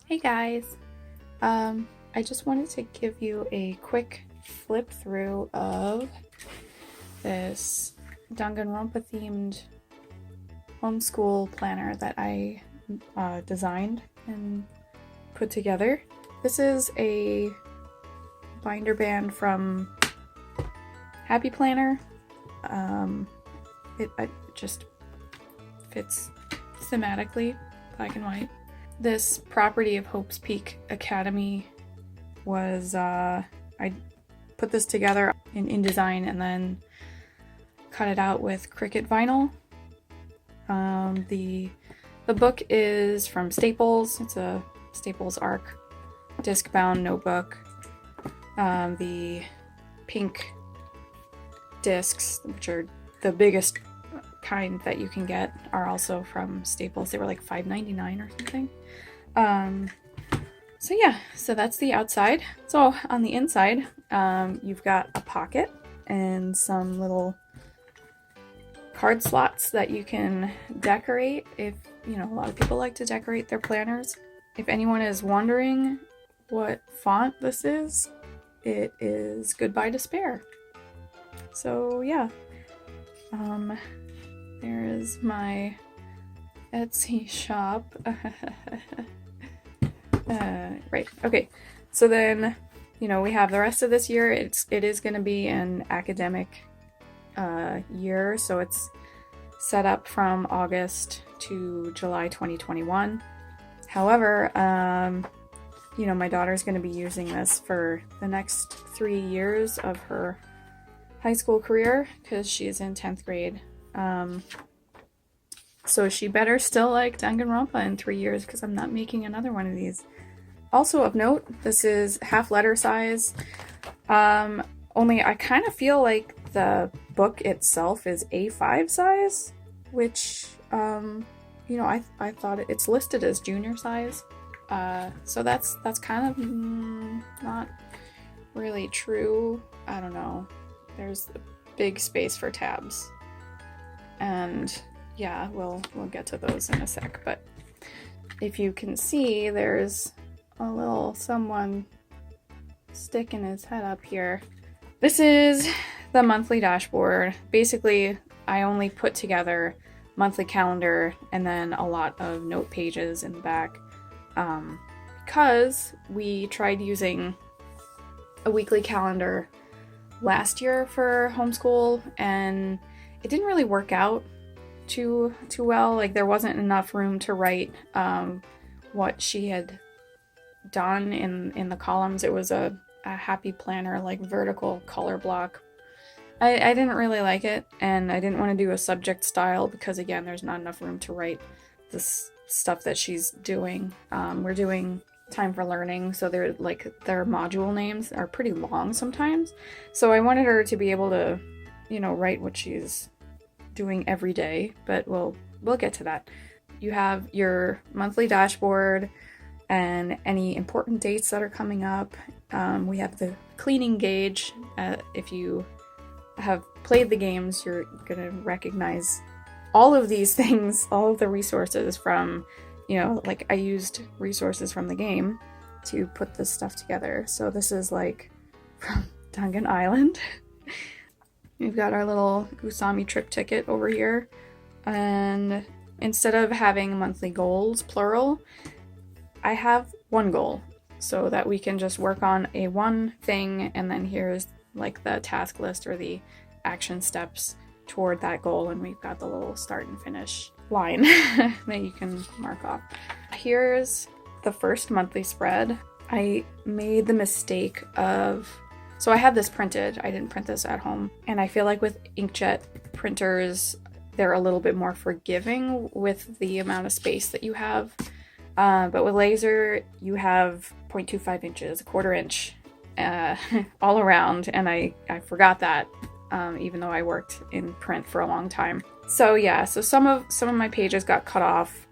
Hey guys! I just wanted to give you a quick flip through of this Danganronpa-themed homeschool planner that I designed and put together. This is a binder band from Happy Planner. It just fits thematically, black and white. This property of Hope's Peak Academy was, I put this together in InDesign and then cut it out with Cricut vinyl. The book is from Staples. It's a Staples ARC disc-bound notebook. The pink discs, which are the biggest kind that you can get, are also from Staples. They were like $5.99 or something. So yeah, so that's the outside. So on the inside, you've got a pocket and some little card slots that you can decorate. If you know, a lot of people like to decorate their planners. If anyone is wondering what font this is, it is Goodbye Despair. So yeah, there is my Etsy shop. Right, okay. So then, you know, we have the rest of this year. It is going to be an academic year, so it's set up from August to July 2021. However, you know, my daughter's going to be using this for the next 3 years of her high school career because she is in 10th grade. So she better still like Danganronpa in 3 years because I'm not making another one of these. Also of note, this is half letter size. Only I kind of feel like the book itself is A5 size, which, you know, I thought it's listed as junior size. So that's kind of not really true. I don't know. There's a big space for tabs. And yeah, we'll get to those in a sec, but if you can see, there's a little someone sticking his head up here. This is the monthly dashboard. Basically, I only put together monthly calendar and then a lot of note pages in the back, because we tried using a weekly calendar last year for homeschool and it didn't really work out too well. Like, there wasn't enough room to write what she had done in the columns. It was a happy planner, like vertical color block. I didn't really like it, and I didn't want to do a subject style because, again, there's not enough room to write this stuff that she's doing. We're doing time for learning, so their module names are pretty long sometimes. So I wanted her to be able to, you know, write what she's doing every day, but we'll get to that. You have your monthly dashboard and any important dates that are coming up. We have the cleaning gauge. If you have played the games, you're gonna recognize all of these things, all of the resources from, you know, like I used resources from the game to put this stuff together. So this is like from Dangan Island. We've got our little Usami trip ticket over here. And instead of having monthly goals, plural, I have one goal so that we can just work on a one thing, and then here's like the task list or the action steps toward that goal, and we've got the little start and finish line that you can mark off. Here's the first monthly spread. I made the mistake of, so I had this printed. I didn't print this at home, and I feel like with inkjet printers, they're a little bit more forgiving with the amount of space that you have. But with laser, you have 0.25 inches, a quarter inch, all around, and I forgot that, even though I worked in print for a long time. So yeah, so some of my pages got cut off,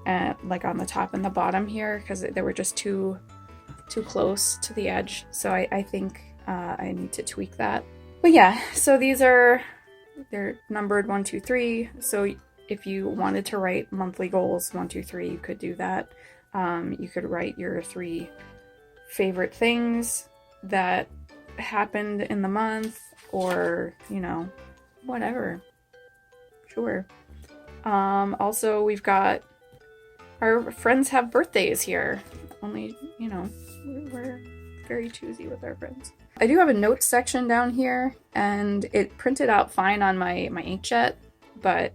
like on the top and the bottom here, because they were just too close to the edge. So I think I need to tweak that. But yeah, so they're numbered 1, 2, 3. So if you wanted to write monthly goals 1, 2, 3, you could do that. You could write your 3 favorite things that happened in the month, or, you know, whatever. Sure. Also, we've got our friends have birthdays here. Only, you know, we're very choosy with our friends. I do have a notes section down here, and it printed out fine on my inkjet, but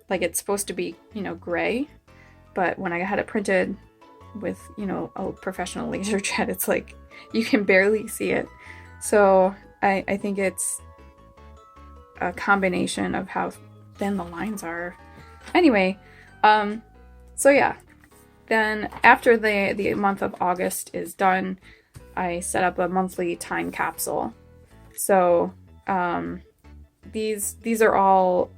like it's supposed to be, you know, gray, but when I had it printed with, you know, a professional laser jet, it's like you can barely see it. So I think it's a combination of how thin the lines are. Anyway, so yeah, then after the month of August is done, I set up a monthly time capsule. So these are all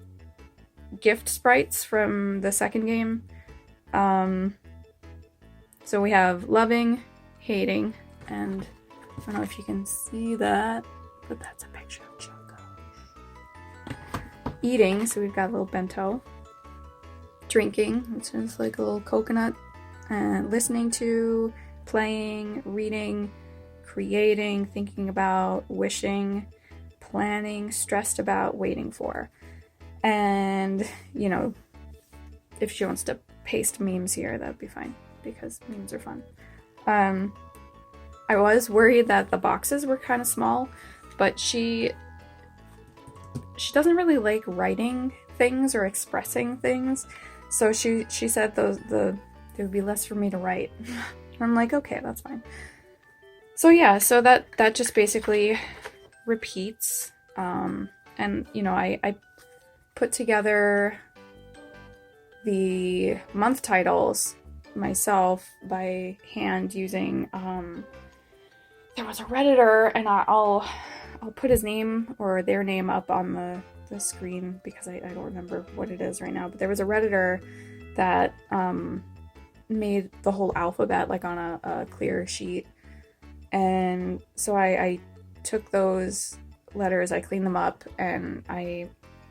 gift sprites from the second game. So we have loving, hating, and I don't know if you can see that, but that's a picture of Choco. Eating, so we've got a little bento. Drinking, which is like a little coconut. And listening to, playing, reading, creating, thinking about, wishing, planning, stressed about, waiting for. And, you know, if she wants to paste memes here, that'd be fine, because memes are fun. I was worried that the boxes were kind of small, but she doesn't really like writing things or expressing things, so she said there would be less for me to write. I'm like, okay, that's fine. So yeah, so that just basically repeats, and you know, I put together the month titles myself by hand using there was a Redditor, and I'll put his name or their name up on the screen because I don't remember what it is right now, but there was a Redditor that made the whole alphabet like on a clear sheet, and so I took those letters, I cleaned them up, and I,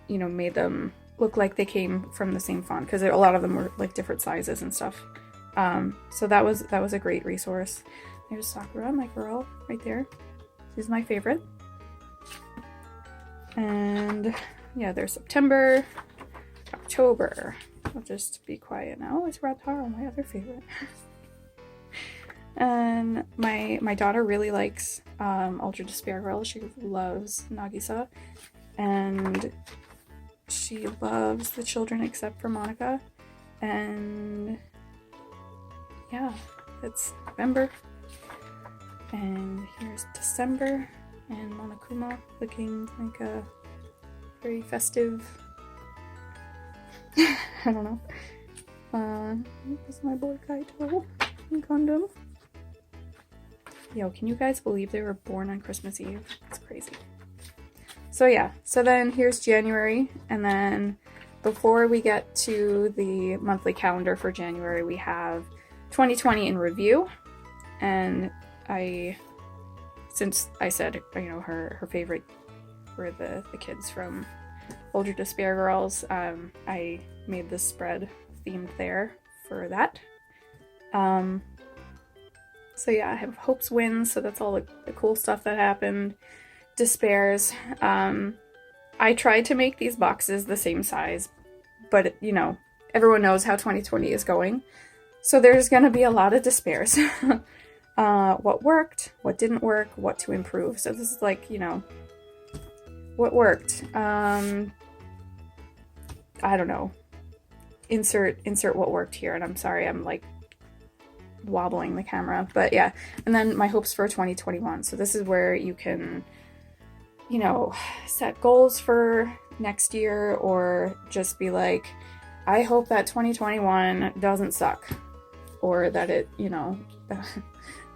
you know, made them look like they came from the same font, because a lot of them were like different sizes and stuff. So that was a great resource. There's Sakura, my girl, right there. She's my favorite. And yeah, there's September, October. I'll just be quiet now. It's Rataro, my other favorite. And my daughter really likes Ultra Despair Girl. She loves Nagisa, and she loves the children except for Monica. And yeah, it's November, and here's December, and Monokuma looking like a very festive, I don't know. This is my boy Kaito in Gundam. Yo, can you guys believe they were born on Christmas Eve? It's crazy. So yeah, so then here's January, and then before we get to the monthly calendar for January, we have 2020 in review. And since I said, you know, her favorite were the kids from Ultra Despair Girls, I made this spread themed there for that. So yeah, I have hopes, wins, so that's all the cool stuff that happened. Despairs. I tried to make these boxes the same size, but you know, everyone knows how 2020 is going, so there's gonna be a lot of despairs. What worked, what didn't work, what to improve. So this is like, you know, what worked. I don't know. Insert what worked here, and I'm sorry, I'm like wobbling the camera, but yeah. And then my hopes for 2021. So this is where you can, you know, set goals for next year, or just be like, I hope that 2021 doesn't suck, or that it, you know,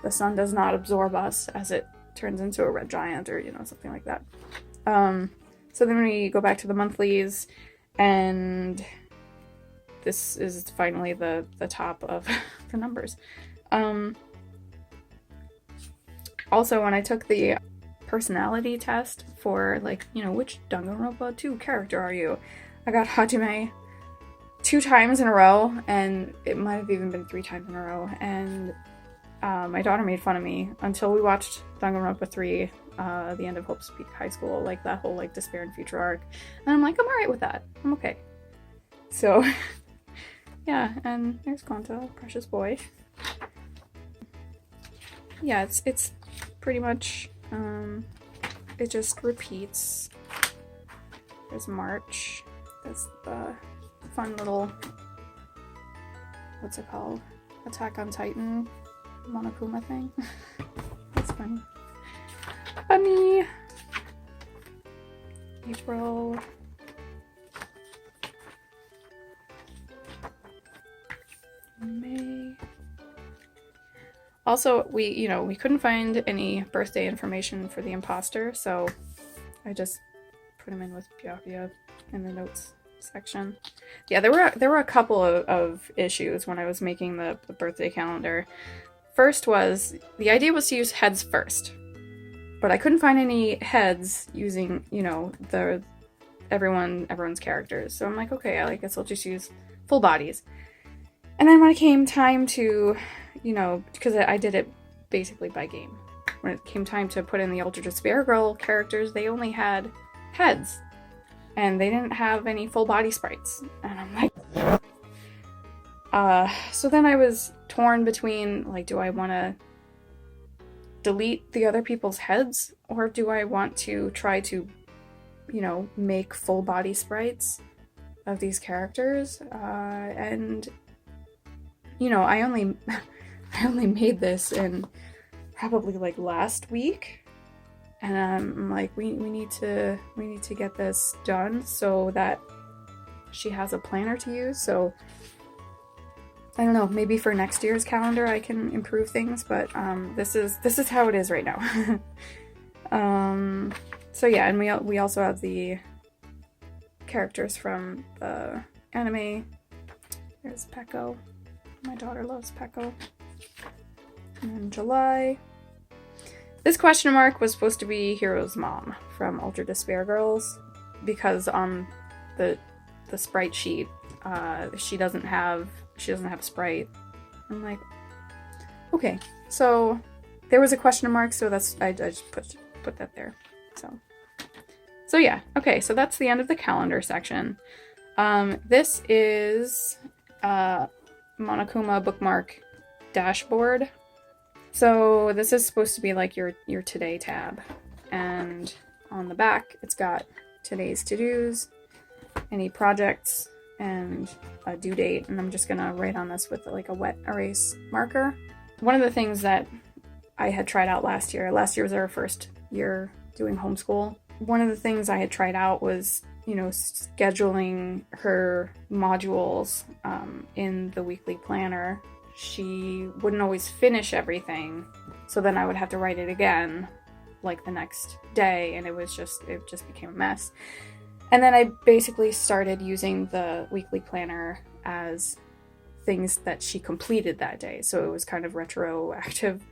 the sun does not absorb us as it turns into a red giant, or, you know, something like that. So then we go back to the monthlies, and this is finally the top of the numbers. Also, when I took the personality test for, like, you know, which Danganronpa 2 character are you, I got Hajime 2 times in a row, and it might have even been 3 times in a row, and my daughter made fun of me until we watched Danganronpa-themed, the end of Hope's Peak High School, like that whole like despair and future arc, and I'm like, I'm alright with that. I'm okay. So yeah, and there's Gonta, precious boy. Yeah, it's pretty much it just repeats. There's March. There's the fun little, what's it called? Attack on Titan Monokuma thing. That's funny. Funny. April. May. Also, we couldn't find any birthday information for the imposter, so I just put him in with Byakuya in the notes section. Yeah, there were a couple of issues when I was making the birthday calendar. First was, the idea was to use heads first, but I couldn't find any heads using, everyone's characters. So I'm like, okay, I guess I'll just use full bodies. And then when it came time to, because I did it basically by game. When it came time to put in the Ultra Despair Girl characters, they only had heads. And they didn't have any full body sprites. And I'm like... so then I was torn between, like, do I want to delete the other people's heads? Or do I want to try to, make full body sprites of these characters? And... I only made this in probably like last week, and I'm like, we need to get this done so that she has a planner to use. So I don't know, maybe for next year's calendar I can improve things, but this is how it is right now. So yeah, and we also have the characters from the anime. There's Peko. My daughter loves Peko. And in July, this question mark was supposed to be Hiro's mom from Ultra Despair Girls, because on the sprite sheet, she doesn't have sprite. I'm like, okay, so there was a question mark, so I just put that there. So yeah, okay, so that's the end of the calendar section. This is Monokuma bookmark dashboard. So this is supposed to be like your today tab, and on the back it's got today's to-dos, any projects, and a due date, and I'm just gonna write on this with like a wet erase marker. One of the things that I had tried out last year was our first year doing homeschool. One of the things I had tried out was scheduling her modules in the weekly planner. She wouldn't always finish everything, so then I would have to write it again like the next day, and it just became a mess. And then I basically started using the weekly planner as things that she completed that day, so it was kind of retroactive.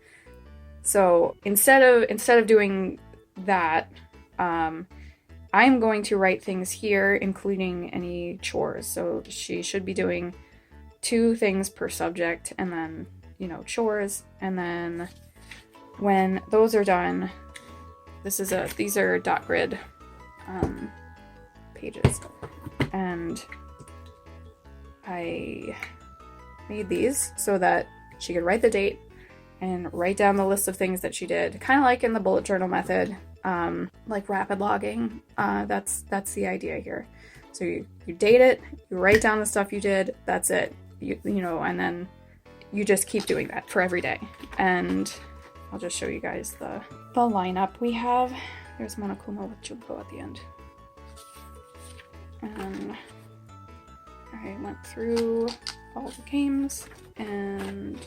So instead of doing that, I'm going to write things here, including any chores. So she should be doing 2 things per subject, and then, chores. And then when those are done, these are dot grid pages. And I made these so that she could write the date and write down the list of things that she did, kind of like in the bullet journal method. Like rapid logging. That's the idea here. So you date it, you write down the stuff you did, that's it. And then you just keep doing that for every day. And I'll just show you guys the lineup we have. There's Monokuma with Jubo at the end. And I went through all the games, and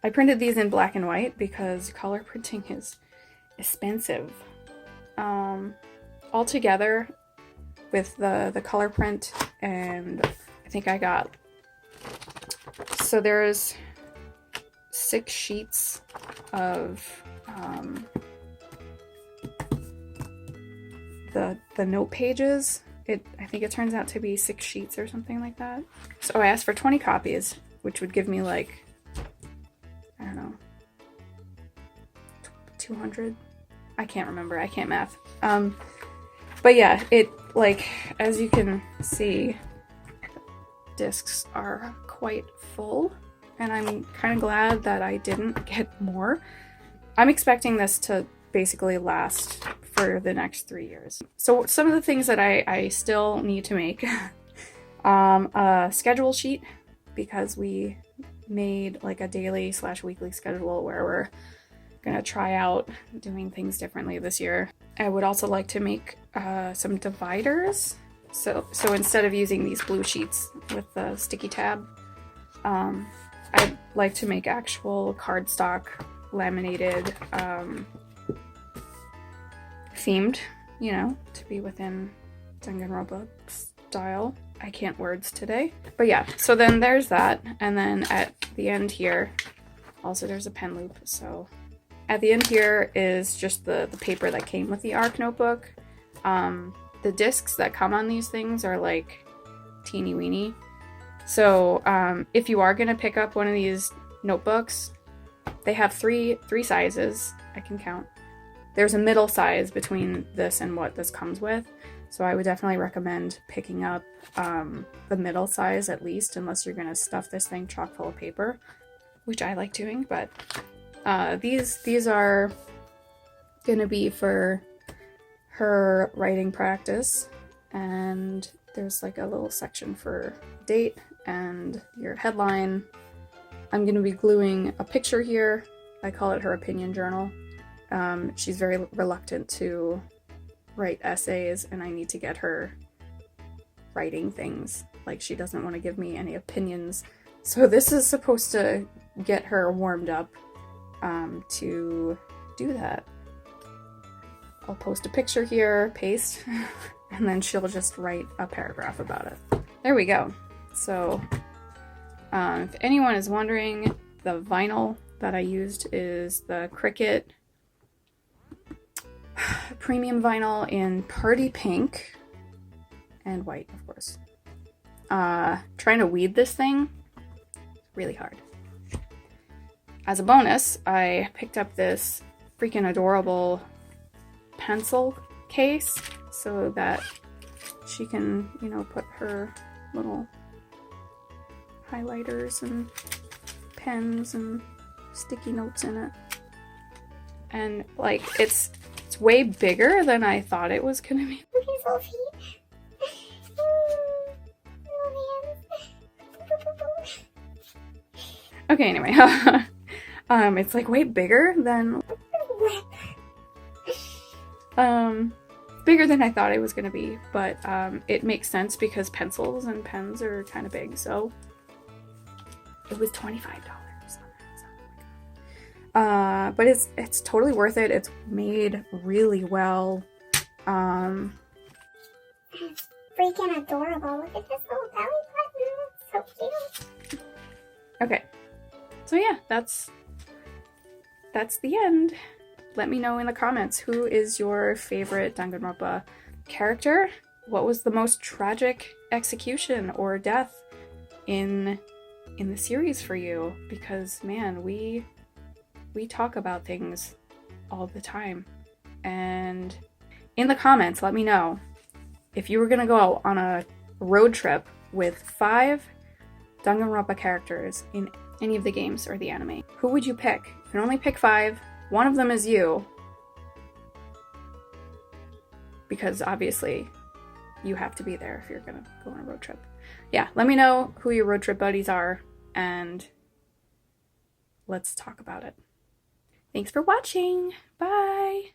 I printed these in black and white because color printing is expensive. All together with the color print, and I think I got, so there's 6 sheets of the note pages. I think it turns out to be 6 sheets or something like that. So I asked for 20 copies, which would give me like, I don't know, 200? I can't remember, I can't math. But yeah, it, like, as you can see, discs are quite full, and I'm kind of glad that I didn't get more. I'm expecting this to basically last for the next 3 years. So some of the things that I still need to make, a schedule sheet, because we made like a daily/weekly schedule where we're gonna try out doing things differently this year. I would also like to make some dividers. So instead of using these blue sheets with the sticky tab, I'd like to make actual cardstock laminated themed, you know, to be within Danganronpa style. I can't words today. But yeah, so then there's that. And then at the end here, also there's a pen loop. So at the end here is just the paper that came with the ARC notebook. The discs that come on these things are like teeny weeny. So if you are gonna pick up one of these notebooks, they have three sizes. I can count. There's a middle size between this and what this comes with. So I would definitely recommend picking up the middle size at least, unless you're gonna stuff this thing chock full of paper, which I like doing. But these are gonna be for her writing practice, and there's like a little section for date and your headline. I'm gonna be gluing a picture here. I call it her opinion journal. She's very reluctant to write essays, and I need to get her writing things. Like, she doesn't want to give me any opinions. So this is supposed to get her warmed up to do that. I'll post a picture here, paste, and then she'll just write a paragraph about it. There we go. So if anyone is wondering, the vinyl that I used is the Cricut premium vinyl in party pink and white, of course. Trying to weed this thing, really hard. As a bonus, I picked up this freaking adorable pencil case so that she can, you know, put her little highlighters and pens and sticky notes in it. And like, it's way bigger than I thought it was gonna be. Look at Sophie. Okay, anyway. It's like way bigger than bigger than I thought it was gonna be, but it makes sense because pencils and pens are kind of big, so it was $25 on Amazon. But it's totally worth it. It's made really well. It's freaking adorable. Look at this little belly button. It's so cute. Okay. So yeah, that's the end. Let me know in the comments, who is your favorite Danganronpa character? What was the most tragic execution or death in the series for you? Because man, we talk about things all the time. And in the comments, let me know if you were gonna go on a road trip with 5 Danganronpa characters in any of the games or the anime. Who would you pick? You can only pick 5. One of them is you, because obviously you have to be there if you're gonna go on a road trip. Yeah, let me know who your road trip buddies are, and let's talk about it. Thanks for watching. Bye!